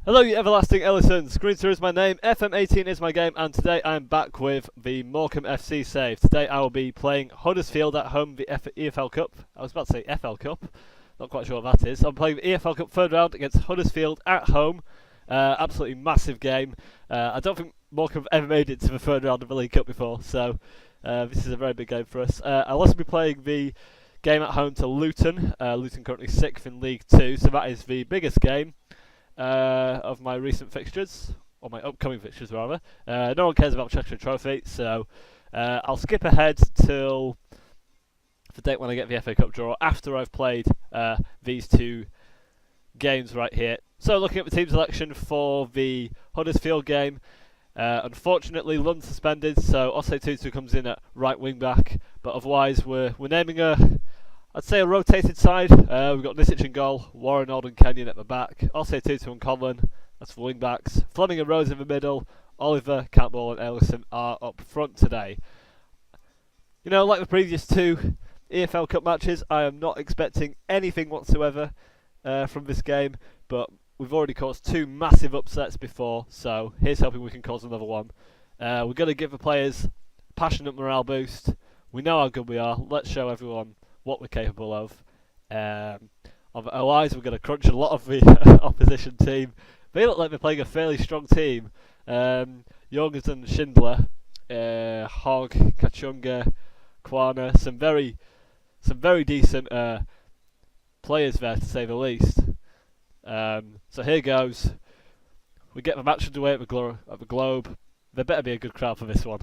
Hello, you everlasting Ellisons. Greenster is my name, FM18 is my game, and today I'm back with the Morecambe FC save. Today I will be playing Huddersfield at home, the EFL Cup. I was about to say FL Cup, not quite sure what that is. I'm playing the EFL Cup third round against Huddersfield at home. Absolutely massive game. I don't think Morecambe have ever made it to the third round of the League Cup before, so this is a very big game for us. I'll also be playing the game at home to Luton. Luton currently 6th in League 2, so that is the biggest game of my recent fixtures, or my upcoming fixtures rather. No one cares about Cheshire Trophy, so I'll skip ahead till the date when I get the FA Cup draw after I've played these two games right here. So looking at the team selection for the Huddersfield game, unfortunately Lund suspended, so Osei Tutu comes in at right wing back, but otherwise we're naming I'd say a rotated side. We've got Nisic in goal, Warren, Alden, Kenyon at the back, Osei Tutu and Conlon, that's for wing backs, Fleming and Rose in the middle, Oliver, Campbell and Ellison are up front today. You know, like the previous two EFL Cup matches, I am not expecting anything whatsoever from this game, but we've already caused two massive upsets before, so here's hoping we can cause another one. We're going to give the players a passionate morale boost. We know how good we are. Let's show everyone what we're capable of. Otherwise, we're going to crunch a lot of the opposition team. They look like they're playing a fairly strong team. Jorgensen, Schindler, Hogg, Kachunga, Kwana, some very decent players there, to say the least. So here goes. We get the match underway at the Globe. There better be a good crowd for this one.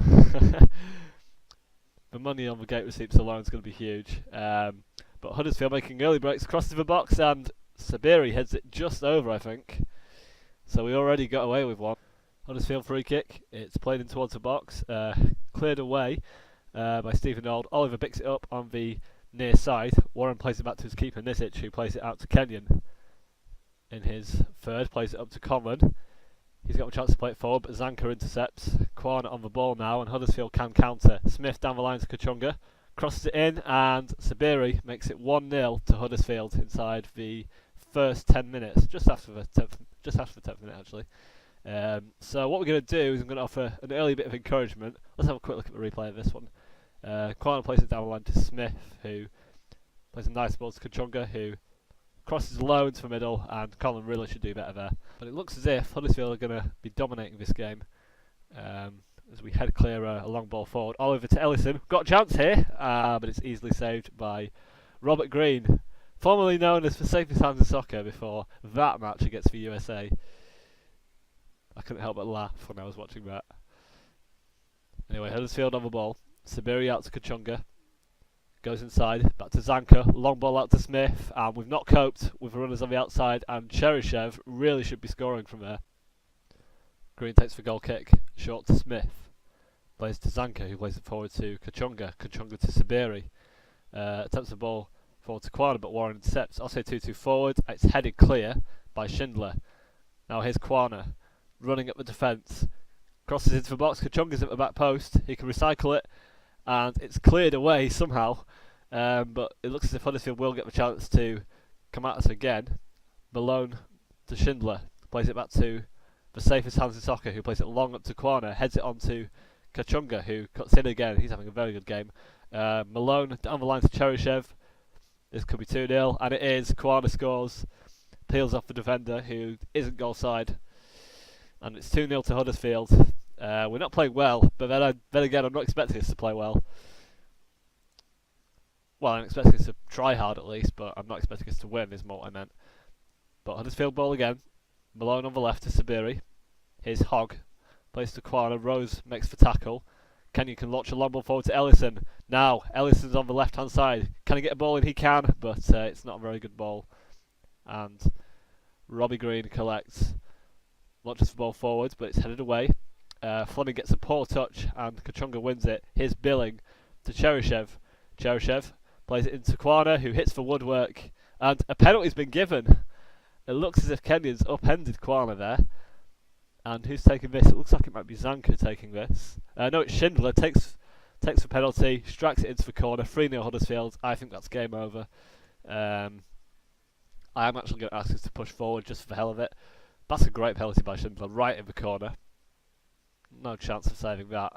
The money on the gate receipts alone is going to be huge. But Huddersfield making early breaks, crosses the box, and Sabiri heads it just over, I think. So we already got away with one. Huddersfield free kick. It's played in towards the box, cleared away by Stephen Old. Oliver picks it up on the near side. Warren plays it back to his keeper Nisic, who plays it out to Kenyon. In his third, plays it up to Conlon. He's got a chance to play it forward, but Zanka intercepts. Kwana on the ball now, and Huddersfield can counter. Smith down the line to Kachunga, crosses it in, and Sabiri makes it 1-0 to Huddersfield inside the first 10 minutes, just after the 10th minute actually. So what we're going to do is I'm going to offer an early bit of encouragement. Let's have a quick look at the replay of this one. Kwana plays it down the line to Smith, who plays a nice ball to Kachunga, who crosses low into the middle, and Colin really should do better there. But it looks as if Huddersfield are going to be dominating this game as we head clear a long ball forward. Oliver to Ellison. Got a chance here, but it's easily saved by Robert Green, formerly known as for safest hands in soccer before that match against the USA. I couldn't help but laugh when I was watching that. Anyway, Huddersfield on the ball. Sabiri out to Kachunga. Goes inside, back to Zanka, long ball out to Smith, and we've not coped with the runners on the outside, and Cheryshev really should be scoring from there. Green takes the goal kick, short to Smith, plays to Zanka, who plays it forward to Kachunga, Kachunga to Sabiri, attempts the ball forward to Kwana, but Warren intercepts. Osei Tutu forward, it's headed clear by Schindler. Now here's Kwana, running up the defence, crosses into the box, Kachunga's at the back post, he can recycle it, and it's cleared away somehow, but it looks as if Huddersfield will get the chance to come at us again. Malone to Schindler, plays it back to the safest hands in soccer, who plays it long up to Kwana, heads it on to Kachunga, who cuts in again. He's having a very good game. Malone down the line to Cheryshev. This could be 2-0, and it is. Kwana scores, peels off the defender, who isn't goal side, and it's 2-0 to Huddersfield. We're not playing well, but then again, I'm not expecting us to play well. Well, I'm expecting us to try hard at least, but I'm not expecting us to win, is more what I meant. But Huddersfield ball again. Malone on the left to Sabiri. Here's Hogg. Plays to Kwana. Rose makes the tackle. Kenyon can launch a long ball forward to Ellison. Now, Ellison's on the left-hand side. Can he get a ball in? He can, but it's not a very good ball. And Robbie Green collects. Launches the ball forward, but it's headed away. Fleming gets a poor touch, and Kachunga wins it. Here's Billing to Cheryshev. Cheryshev plays it into Kwana, who hits the woodwork, and a penalty's been given. It looks as if Kenyon's upended Kwana there. And who's taking this? It looks like it might be Zanka taking this. No, it's Schindler. Takes the penalty, strikes it into the corner. 3-0 Huddersfield. I think that's game over. I am actually going to ask us to push forward just for the hell of it. That's a great penalty by Schindler, right in the corner. No chance of saving that.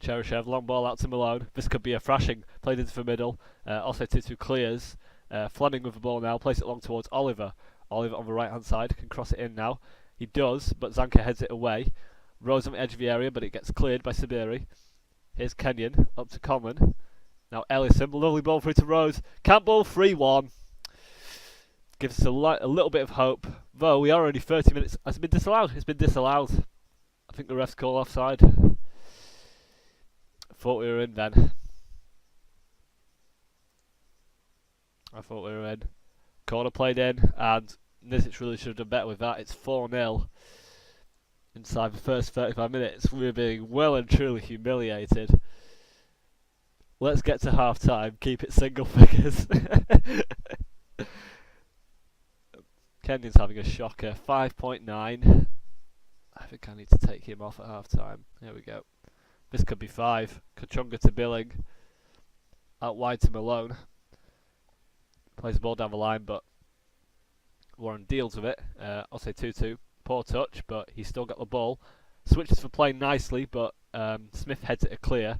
Cheryshev, long ball out to Malone. This could be a thrashing. Played into the middle. Also Tutu clears. Fleming with the ball now. Plays it long towards Oliver. Oliver on the right hand side. Can cross it in now. He does, but Zanka heads it away. Rose on the edge of the area, but it gets cleared by Sabiri. Here's Kenyon. Up to Common. Now Ellison. Lovely ball through to Rose. Campbell 3-1. Gives us a little bit of hope. Though we are only 30 minutes. Has it been disallowed? It's been disallowed. I think the refs call offside. Thought we were in then. I thought we were in. Corner played in, and Nizic really should have done better with that. It's 4-0 inside the first 35 minutes. We're being well and truly humiliated. Let's get to half time. Keep it single figures. Kenyon's having a shocker. 5.9. I think I need to take him off at half time. Here we go. This could be 5. Kachunga to Billing. Out wide to Malone. Plays the ball down the line, but Warren deals with it. I'll say 2-2. Poor touch, but he's still got the ball. Switches for play nicely, but Smith heads it clear.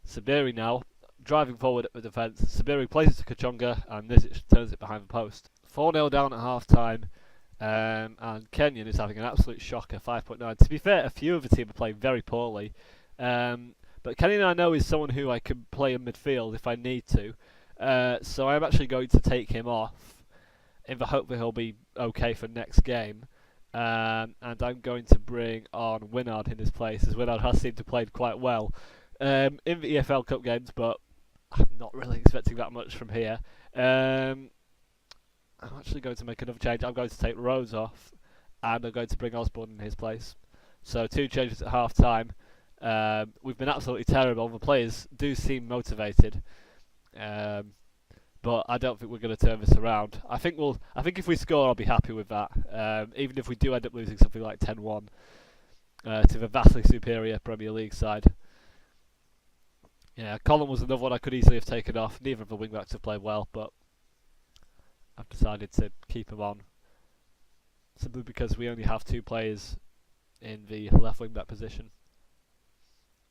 Sabiri now, driving forward at the defence. Sabiri plays it to Kachunga, and Nizic turns it behind the post. 4-0 down at half time. And Kenyon is having an absolute shocker, 5.9. To be fair, a few of the team are playing very poorly. But Kenyon, I know, is someone who I can play in midfield if I need to. So I'm actually going to take him off in the hope that he'll be okay for next game. And I'm going to bring on Winnard in his place, as Winnard has seemed to play quite well in the EFL Cup games, but I'm not really expecting that much from here. I'm actually going to make another change. I'm going to take Rose off, and I'm going to bring Osborne in his place. So 2 changes at half time. We've been absolutely terrible. The players do seem motivated, but I don't think we're going to turn this around. I think if we score, I'll be happy with that. Even if we do end up losing something like 10-1 to the vastly superior Premier League side. Yeah, Colin was another one I could easily have taken off. Neither of the wing-backs have played well, but I've decided to keep him on. Simply because we only have 2 players in the left wing-back position.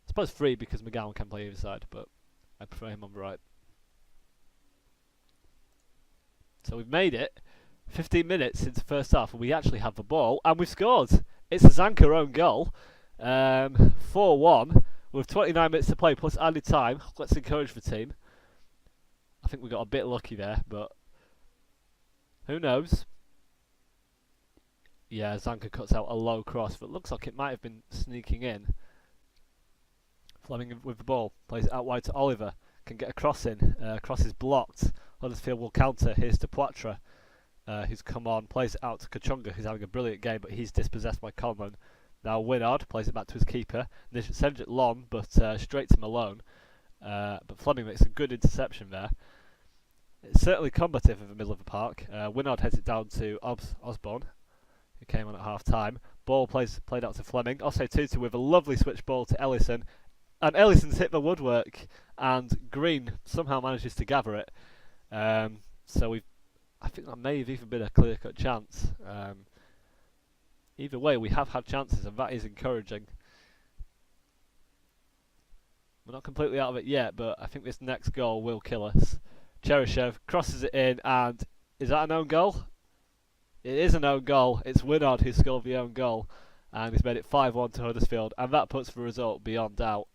I suppose 3 because McGowan can play either side, but I prefer him on the right. So we've made it 15 minutes since the first half, and we actually have the ball, and we've scored. It's a Zanka own goal. 4-1. With 29 minutes to play plus added time. Let's encourage the team. I think we got a bit lucky there, but who knows? Yeah, Zanka cuts out a low cross, but it looks like it might have been sneaking in. Fleming with the ball. Plays it out wide to Oliver. Can get a cross in. Cross is blocked. Huddersfield will counter. Here's to Poitras, who's come on. Plays it out to Kachunga, who's having a brilliant game, but he's dispossessed by Coleman. Now Winnard plays it back to his keeper. They should send it long, but straight to Malone. But Fleming makes a good interception there. It's certainly combative in the middle of the park. Winnard heads it down to Osborne, who came on at half time. Ball played out to Fleming. Also Tutu with a lovely switch ball to Ellison. And Ellison's hit the woodwork, and Green somehow manages to gather it. So I think that may have even been a clear-cut chance. Either way, we have had chances, and that is encouraging. We're not completely out of it yet, but I think this next goal will kill us. Cheryshev crosses it in, and is that an own goal? It is an own goal. It's Winnard who scored the own goal, and he's made it 5-1 to Huddersfield, and that puts the result beyond doubt.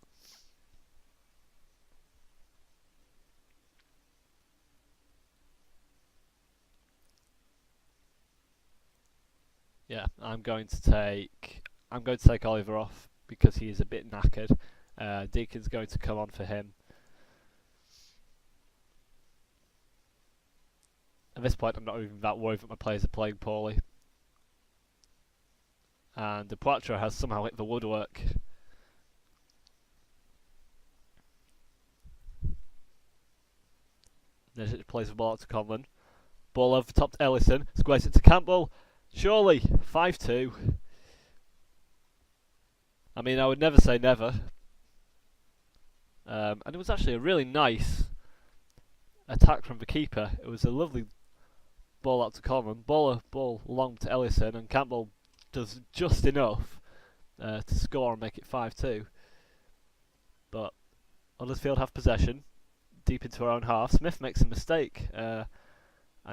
Yeah, I'm going to take Oliver off because he is a bit knackered. Deacon's going to come on for him. At this point, I'm not even that worried that my players are playing poorly. And the Poitras has somehow hit the woodwork. Nizic plays the ball out to Conlon. Ball over the top to Ellison. Squares it to Campbell. Surely, 5-2. I mean, I would never say never. And it was actually a really nice attack from the keeper. It was a lovely Ball out to Coleman. Ball long to Ellison, and Campbell does just enough to score and make it 5-2. But Huddersfield have possession deep into our own half. Smith makes a mistake, and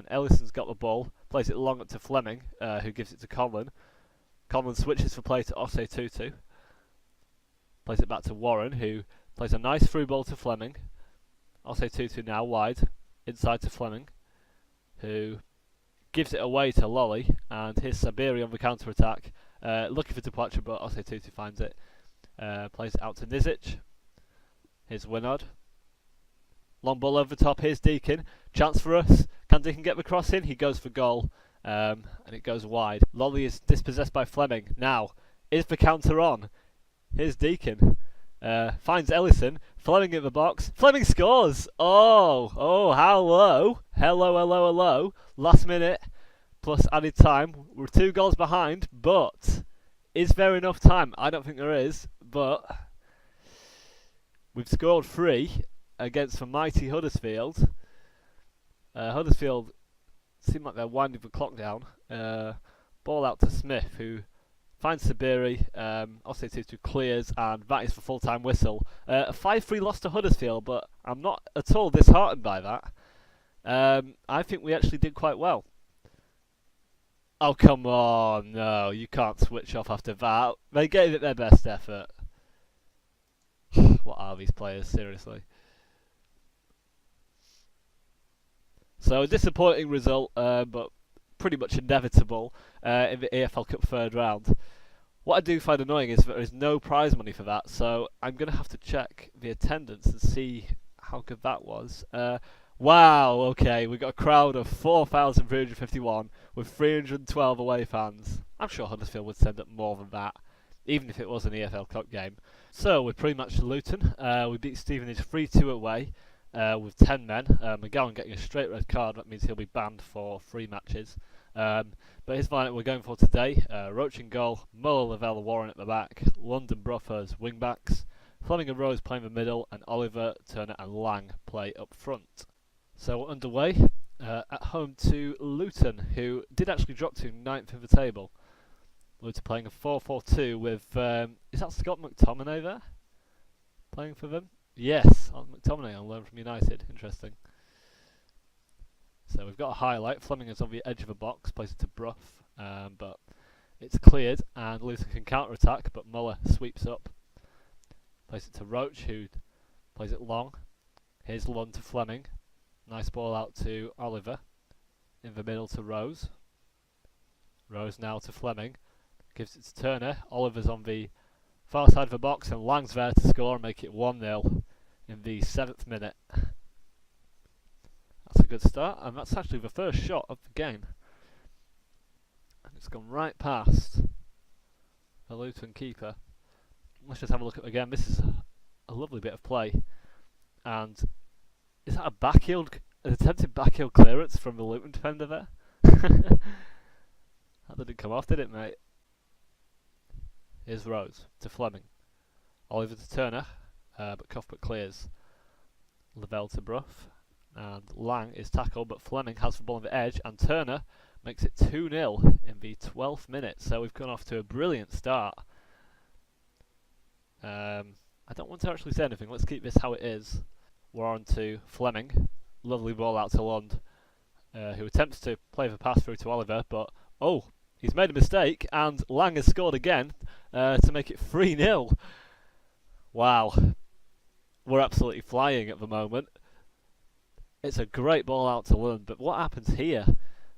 Ellison's got the ball, plays it long up to Fleming, who gives it to Conlon. Conlon switches for play to Osei Tutu. Plays it back to Warren, who plays a nice through ball to Fleming. Osei Tutu now wide, inside to Fleming, who gives it away to Lolly, and here's Sabiri on the counter-attack. Looking for departure, but Osei Tutu finds it. Plays it out to Nizic. Here's Winnard. Long ball over the top, here's Deacon. Chance for us. Can Deacon get the cross in? He goes for goal, and it goes wide. Lolly is dispossessed by Fleming. Now, is the counter on? Here's Deacon. Finds Ellison. Fleming in the box. Fleming scores! Oh, hello. Hello. Last minute, plus added time. We're 2 goals behind, but is there enough time? I don't think there is, but we've scored 3 against the mighty Huddersfield. Huddersfield seem like they're winding the clock down. Ball out to Smith, who finds Sabiri. Osei Tutu clears, and that is the full-time whistle. A 5-3 loss to Huddersfield, but I'm not at all disheartened by that. I think we actually did quite well. Oh, come on. No, you can't switch off after that. They gave it their best effort. What are these players, seriously? So a disappointing result, but pretty much inevitable in the EFL Cup third round. What I do find annoying is that there is no prize money for that, so I'm going to have to check the attendance and see how good that was. Wow, okay, we got a crowd of 4,351 with 312 away fans. I'm sure Huddersfield would send up more than that, even if it was an EFL Cup game. So we're pretty much Luton. We beat Stevenage 3-2 away. With 10 men. McGowan getting a straight red card, that means he'll be banned for 3 matches. But here's the lineup we're going for today. Roach in goal, Muller, Lavelle, Warren at the back, London, Brough as wing backs, Fleming and Rose play in the middle, and Oliver, Turner and Lang play up front. So we're underway at home to Luton, who did actually drop to 9th in the table. Luton playing a 4-4-2 with, is that Scott McTominay there? Playing for them? Yes, McTominay on loan from United. Interesting. So we've got a highlight. Fleming is on the edge of a box, plays it to Brough, but it's cleared, and Luton can counter-attack, but Muller sweeps up. Plays it to Roach, who plays it long. Here's Lund to Fleming. Nice ball out to Oliver. In the middle to Rose. Rose now to Fleming. Gives it to Turner. Oliver's on the far side of the box, and Lang's there to score and make it 1-0 in the 7th minute. That's a good start, and that's actually the first shot of the game. And it's gone right past the Luton keeper. Let's just have a look at it again. This is a lovely bit of play. And is that an attempted backheel clearance from the Luton defender there? That didn't come off, did it, mate? Here's Rose to Fleming. Oliver to Turner, but Cuthbert clears. Lavelle to Brough, and Lang is tackled, but Fleming has the ball on the edge, and Turner makes it 2-0 in the 12th minute. So we've gone off to a brilliant start. I don't want to actually say anything. Let's keep this how it is. We're on to Fleming. Lovely ball out to Lund, who attempts to play the pass through to Oliver, but he's made a mistake, and Lang has scored again to make it 3-0. Wow. We're absolutely flying at the moment. It's a great ball out to Lund, but what happens here?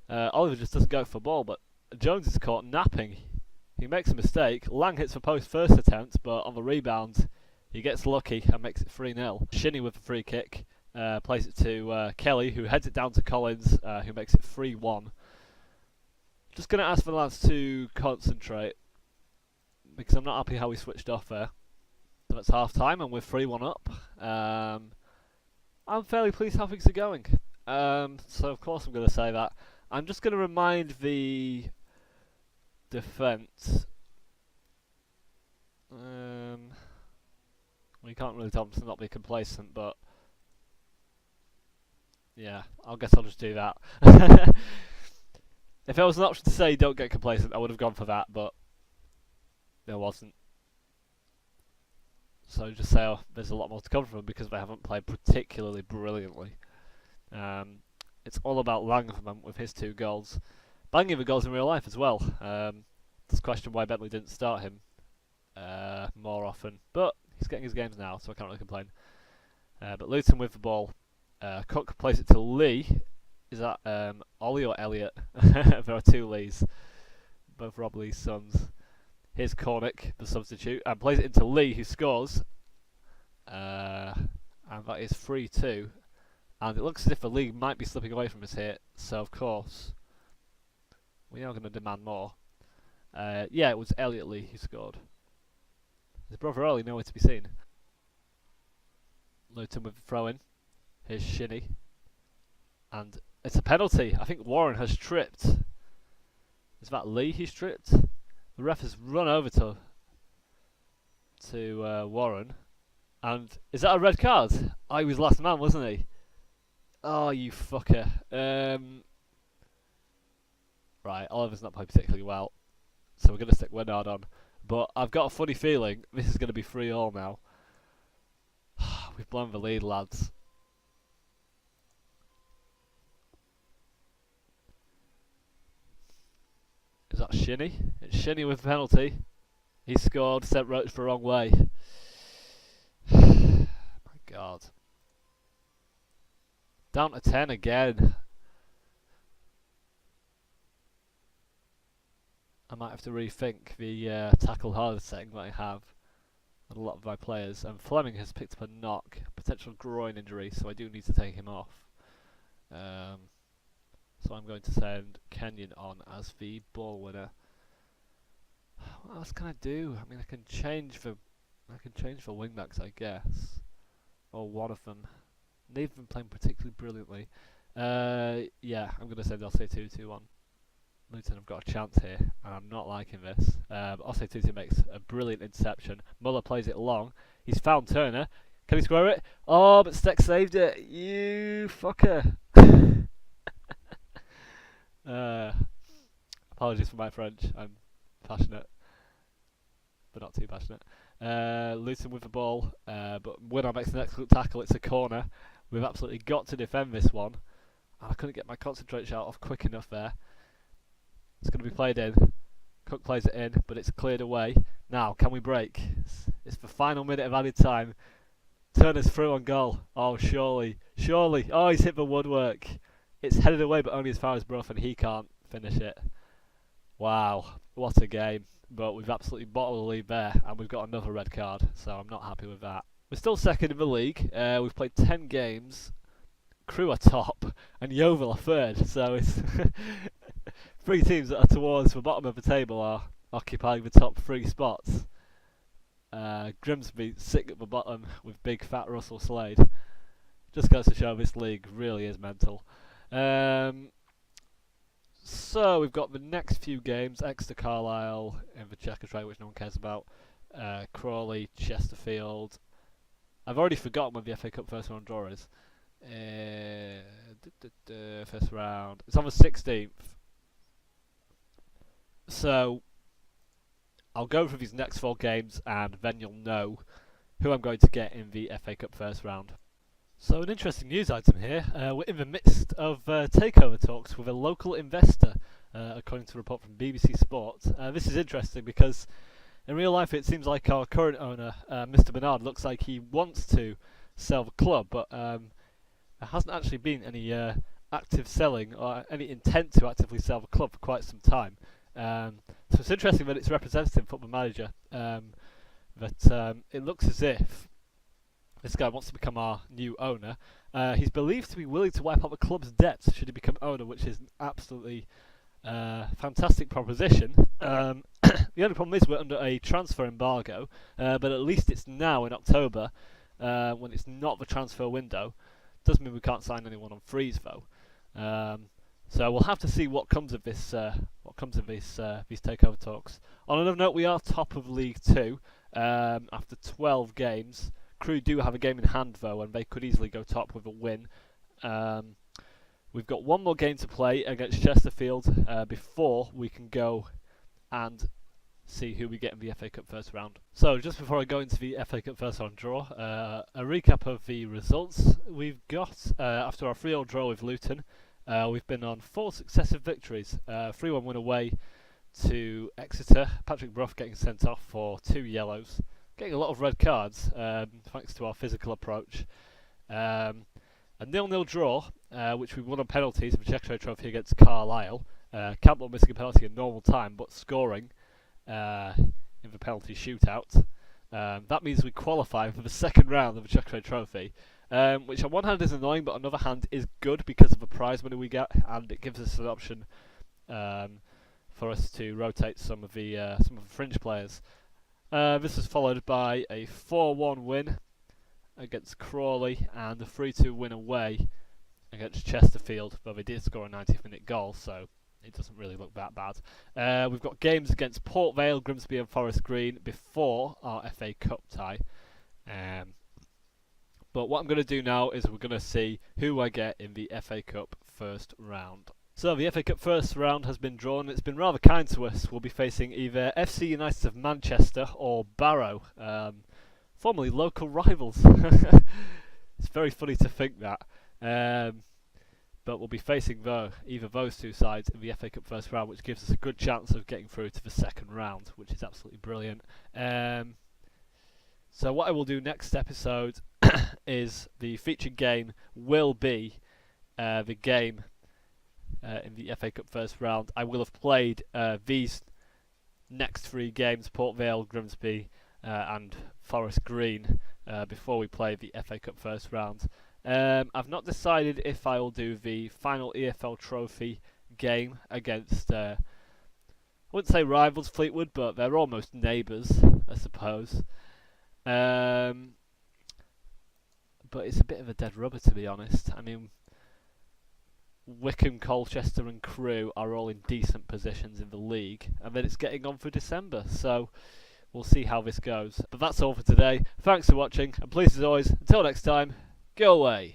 Oliver just doesn't go for the ball, but Jones is caught napping. He makes a mistake. Lang hits the post first attempt, but on the rebound, he gets lucky and makes it 3-0. Shinnie with the free kick. Plays it to Kelly, who heads it down to Collins, who makes it 3-1. Just going to ask for the lads to concentrate, because I'm not happy how we switched off there. So it's half time and we're 3-1 up. I'm fairly pleased how things are going. So of course I'm going to say that. I'm just going to remind the defence. We can't really tell them to not be complacent, but yeah, I guess I'll just do that. If there was an option to say don't get complacent, I would have gone for that, but there wasn't. So just say, oh, there's a lot more to come from them because they haven't played particularly brilliantly. It's all about Langman with his 2 goals. Banging the goals in real life as well. There's a question why Bentley didn't start him more often. But he's getting his games now, so I can't really complain. But Luton with the ball. Cook plays it to Lee. Is that Ollie or Elliot? There are 2 Lees. Both Rob Lee's sons. Here's Cornick, the substitute, and plays it into Lee, who scores. And that is 3-2. And it looks as if the league might be slipping away from us here. So, of course, we are going to demand more. Yeah, it was Elliot Lee who scored. His brother Ollie nowhere to be seen. Luton with the throw-in. Here's Shinnie. And it's a penalty. I think Warren has tripped. Is that Lee who's tripped? The ref has run over to Warren. And is that a red card? Oh, he was last man, wasn't he? Oh, you fucker. Right, Oliver's not played particularly well. So we're going to stick Wennard on. But I've got a funny feeling this is going to be 3-3 now. We've blown the lead, lads. Is that Shinnie? It's Shinnie with a penalty. He scored, sent Roach the wrong way. My God. Down to 10 again. I might have to rethink the tackle hard setting that I have on a lot of my players. And Fleming has picked up a knock, potential groin injury, so I do need to take him off. So I'm going to send Kenyon on as the ball winner. What else can I do? I mean, I can change the wing backs, I guess, or one of them. Neither of them playing particularly brilliantly. Yeah, I'm going to send Osei 2-2-1. Luton have got a chance here, and I'm not liking this. Osei 2-2 makes a brilliant interception. Muller plays it long. He's found Turner. Can he square it? Oh, but Steck saved it. You fucker. Apologies for my French. I'm passionate, but not too passionate. Luton with the ball, but Winner makes an excellent tackle. It's a corner. We've absolutely got to defend this one. I couldn't get my concentrate shot off quick enough there. It's going to be played in. Cook plays it in, but it's cleared away. Now, can we break? It's the final minute of added time. Turner's through on goal. Oh, surely. Surely. Oh, he's hit the woodwork. It's headed away, but only as far as Brough, and he can't finish it. Wow. What a game. But we've absolutely bottled the lead there, and we've got another red card, so I'm not happy with that. We're still second in the league. We've played 10 games. Crew are top, and Yeovil are third, so it's 3 teams that are towards the bottom of the table are occupying the top 3 spots. Grimsby sitting at the bottom with big fat Russell Slade. Just goes to show this league really is mental. So we've got the next few games: Exeter, Carlisle in the Chequers Track, which no one cares about. Crawley, Chesterfield. I've already forgotten when the FA Cup first round draw is. First round. It's on the 16th. So I'll go through these next 4 games, and then you'll know who I'm going to get in the FA Cup first round. So an interesting news item here. We're in the midst of takeover talks with a local investor, according to a report from BBC Sport. This is interesting because in real life it seems like our current owner, Mr. Bernard, looks like he wants to sell the club, but there hasn't actually been any active selling or any intent to actively sell the club for quite some time. So it's interesting that it's representative football manager, that it looks as if this guy wants to become our new owner. He's believed to be willing to wipe out the club's debts should he become owner, which is an absolutely fantastic proposition. The only problem is we're under a transfer embargo, but at least it's now in October, when it's not the transfer window. Doesn't mean we can't sign anyone on freeze though. So we'll have to see what comes of this. These takeover talks. On another note, we are top of League 2 after 12 games. Crew do have a game in hand though, and they could easily go top with a win. We've got one more game to play against Chesterfield before we can go and see who we get in the FA Cup first round. So just before I go into the FA Cup first round draw, a recap of the results we've got after our 3-0 draw with Luton. We've been on 4 successive victories. 3-1 win away to Exeter. Patrick Brough getting sent off for 2 yellows. Getting a lot of red cards thanks to our physical approach. A 0-0 draw, which we won on penalties in the Cheshire Trophy against Carlisle. Campbell missing a penalty in normal time, but scoring in the penalty shootout. That means we qualify for the second round of the Cheshire Trophy, which on one hand is annoying, but on the other hand is good because of the prize money we get, and it gives us an option for us to rotate some of the fringe players. This is followed by a 4-1 win against Crawley and a 3-2 win away against Chesterfield, though they did score a 90th minute goal, so it doesn't really look that bad. We've got games against Port Vale, Grimsby and Forest Green before our FA Cup tie. But what I'm going to do now is we're going to see who I get in the FA Cup first round. So the FA Cup first round has been drawn. It's been rather kind to us. We'll be facing either FC United of Manchester or Barrow, formerly local rivals. It's very funny to think that. But we'll be facing either those two sides in the FA Cup first round, which gives us a good chance of getting through to the second round, which is absolutely brilliant. So what I will do next episode is the featured game will be the game in the FA Cup first round. I will have played these next 3 games, Port Vale, Grimsby and Forest Green, before we play the FA Cup first round. I've not decided if I will do the final EFL Trophy game against, I wouldn't say rivals Fleetwood, but they're almost neighbours, I suppose. But it's a bit of a dead rubber, to be honest. I mean, Wycombe, Colchester and Crewe are all in decent positions in the league, and then it's getting on for December, so we'll see how this goes. But that's all for today. Thanks for watching, and please, as always, until next time, go away.